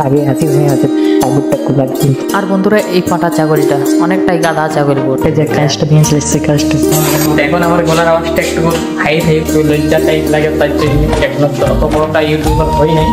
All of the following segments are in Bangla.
আগে হাসি হয়ে আছে কাপড়টা খোলার কিন্তু। আর বন্ধুরা এই পাটা ছাগলটা অনেকটাই গাধা ছাগল বটে, যে কাজটা দিয়েছিল সে কাজটা এখন আমার গলার আওয়াজটা একটু হাই হাই একটু লজ্জা টাইপ লাগে, তার জন্য এখনো তো অত বড়টা ইউটিউবার হই নাই।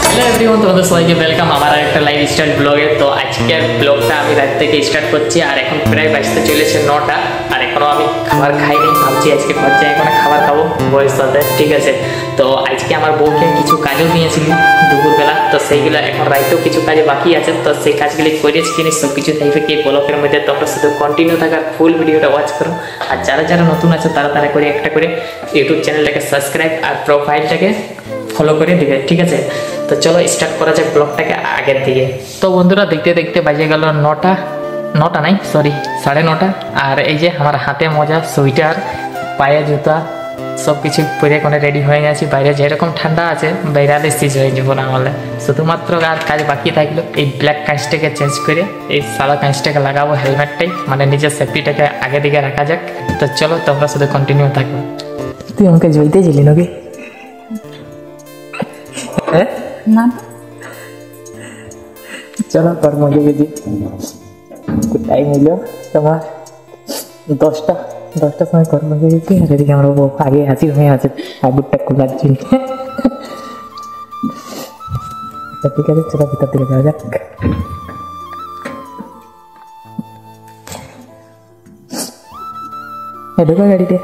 হ্যালো এভরিওয়ান, তোমাদের সবাইকে ওয়েলকাম আমার একটা লাইফ স্টাইল ব্লগে। তো আজকের ব্লগটা আমি রাত থেকে স্টার্ট করছি, আর এখন প্রায় বাজতে চলেছে 9টা, আর এখনও আমি খাবার খাইনি। ভাবছি আজকে ঘর যাই এখন খাবার খাবো বউয়ের সাথে, ঠিক আছে। তো আজকে আমার বউকে কিছু কাজও দিয়েছিল দুপুরবেলা, তো সেইগুলো এখন রাইতেও কিছু কাজে বাকি আছে, তো সেই কাজগুলি করেছি কিনি সব কিছু থাকবে কি ব্লগের মধ্যে। তোমরা শুধু কন্টিনিউ থাকার ফুল ভিডিওটা ওয়াচ করো, আর যারা যারা নতুন আছে তারা তারা করে একটা করে ইউটিউব চ্যানেলটাকে সাবস্ক্রাইব আর প্রোফাইলটাকে ফলো করে দিবে, ঠিক আছে। তো চলো স্টার্ট করা যাক ব্লগটাকে আগের দিকে। তো বন্ধুরা দেখতে দেখতে বাজে গেল 9টা নাই সরি 9:30, আর এই যে আমার হাতে মোজা, সোয়েটার, পায়ে জুতা সব কিছু পরে কোনো রেডি হয়ে গেছি। বাইরে যেরকম ঠান্ডা আছে বাইরে সিজ হয়ে যাবো না হলে, শুধুমাত্র আর কাজ বাকি থাকলো এই ব্ল্যাক কাঁচটাকে চেঞ্জ করে এই সাদা কাঁচটাকে লাগাবো, হেলমেটটাই মানে নিজের সেফটিটাকে আগে দিকে রাখা যাক। তো চলো তোমরা শুধু কন্টিনিউ থাকবো। তুই আমাকে জ্বলতে ছিলি নাকি? না চলো তোর মজা গেছি। টাইম হইল তোমার 10টার সময় কর্ম গেছি, আর এদিকে আমার বউ আগে হাসি হয়ে আছে কাপড়টা খোলার জন্য। ঠিক আছে চলো ভিতর দিকে যাওয়া যাক। ঢুকো গাড়িতে।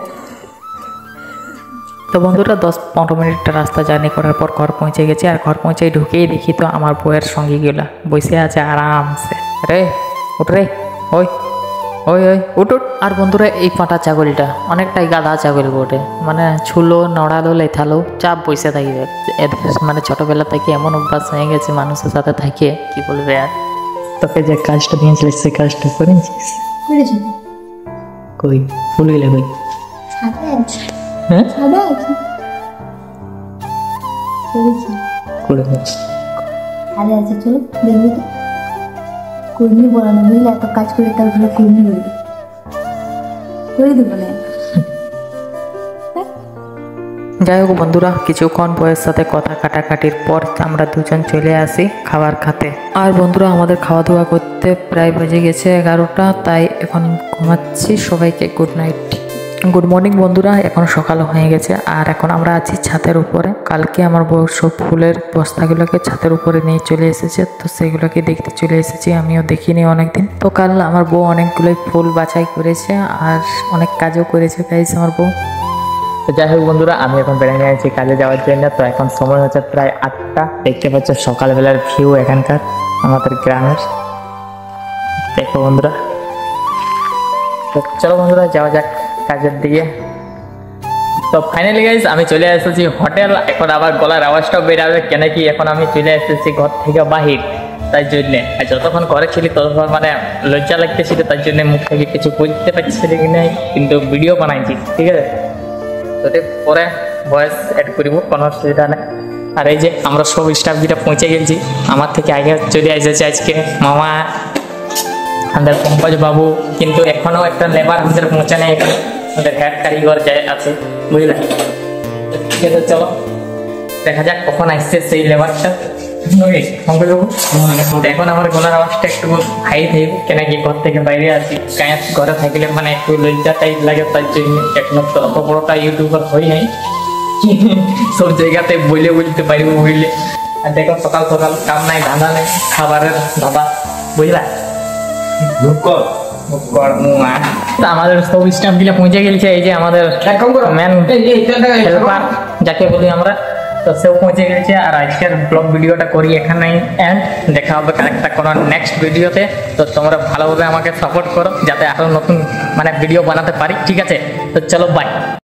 তো বন্ধুরা 10-15 মিনিটটা রাস্তা জার্নি করার পর ঘর পৌঁছে গেছি, আর ঘর পৌঁছে ঢুকেই দেখি তো আমার বউয়ের সঙ্গীগুলা বসে আছে আরামসে। রে উঠ রে, ওই ওই ওই উঠ উঠ। আর বন্ধুরা এই পাটা ছাগলটা অনেকটাই গাধা ছাগল বটে, মানে ছুলো নড়ালো লেথালো চাপ বসে থাকবে। এদের মানে ছোটবেলা থেকে এমন অভ্যাস হয়ে গেছে মানুষের সাথে থাকে, কি বলবে আর। তোকে যে কাজটা দিয়েছিল সে কাজটা করেছিস? কই ফুলগুলো কই? হ্যাঁ করে নিচ্ছি। আরে আচ্ছা চলো দেখবি তো কুর্মি বলানো বুঝলে, এত কাজ করে তারপরে কুর্মি বলবি করে দেবো না। যাই হোক বন্ধুরা, কিছুক্ষণ বউয়ের সাথে কথা কাটাকাটির পর আমরা দুজন চলে আসি খাবার খেতে। আর বন্ধুরা আমাদের খাওয়া দাওয়া করতে প্রায় বেজে গেছে 11টা, তাই এখন ঘুমাচ্ছি। সবাইকে গুড নাইট, গুড মর্নিং বন্ধুরা। এখন সকাল হয়ে গেছে, আর এখন আমরা আছি ছাদের উপরে। কালকে আমার বউ সব ফুলের বস্তাগুলোকে ছাদের উপরে নিয়ে চলে এসেছে, তো সেগুলোকে দেখতে চলে এসেছি। আমিও দেখিনি অনেকদিন। তো কাল আমার বউ অনেকগুলোই ফুল বাছাই করেছে, আর অনেক কাজও করেছে গাইস আমার বউ। তো যাই হোক বন্ধুরা, আমি এখন বেরিয়ে আছি কাজে যাওয়ার জন্য। তো এখন সময় হচ্ছে প্রায় 8টা। দেখতে পাচ্ছ সকালবেলার ভিউ এখানকার আমাদের গ্রামের, দেখো বন্ধুরা। তো চলো বন্ধুরা যাওয়া যাক কাজের দিকে। তো ফাইনালি গাইস আমি চলে এসেছি হোটেল। এখন আবার গলার আওয়াজটাও বেরাবে, কেন কি এখন আমি চলে এসেছি ঘর থেকে বাহির, তাই জন্যে। আর যতক্ষণ ঘরে ছিলি ততক্ষণ মানে লজ্জা লাগতেছিল, তার জন্য মুখ থেকে কিছু বলতে পারছিলি কি নাই, কিন্তু ভিডিও বানাইছি, ঠিক আছে। তো পরে ভয়েস অ্যাড করিব, কোনো অসুবিধা নেই। আর এই যে আমরা সব স্টাফ যেটা পৌঁছে গেছি, আমার থেকে আগে চলে এসেছে আজকে মামা আমাদের পঙ্কজ বাবু, কিন্তু এখনো একটা লেবার আমাদের পৌঁছে নেই, আমাদের হেড কারিগর যাই আছে, বুঝলেন। ঠিক আছে চলো দেখা যাক কখন আসছে সেই লেবারটা। এখন আমার গলার আওয়াজটা একটু হাই থাকবে, কেন কি ঘর থেকে বাইরে আছি। কাঁচ ঘরে থাকলে মানে একটু লজ্জা টাইপ লাগে, তার জন্য এখনো তো অত বড়টা ইউটিউবার হই নাই, সব জায়গাতে বলতে পারি বুঝলে। আর দেখো সকাল সকাল কাম নাই ধান্দা নেই, খাবারের ধাবা, বুঝলা। আমাদের সব স্টাফ গুলো পৌঁছে গেছে। এই যে আমাদের ম্যান হেল্পার যাকে বলি আমরা, তো সেও পৌঁছে গেছে। আর আজকের ব্লগ ভিডিওটা করি এখানে এন্ড, দেখা হবে একটা কোনো নেক্সট ভিডিওতে। তো তোমরা ভালোভাবে আমাকে সাপোর্ট করো যাতে আরো নতুন মানে ভিডিও বানাতে পারি, ঠিক আছে। তো চলো বাই।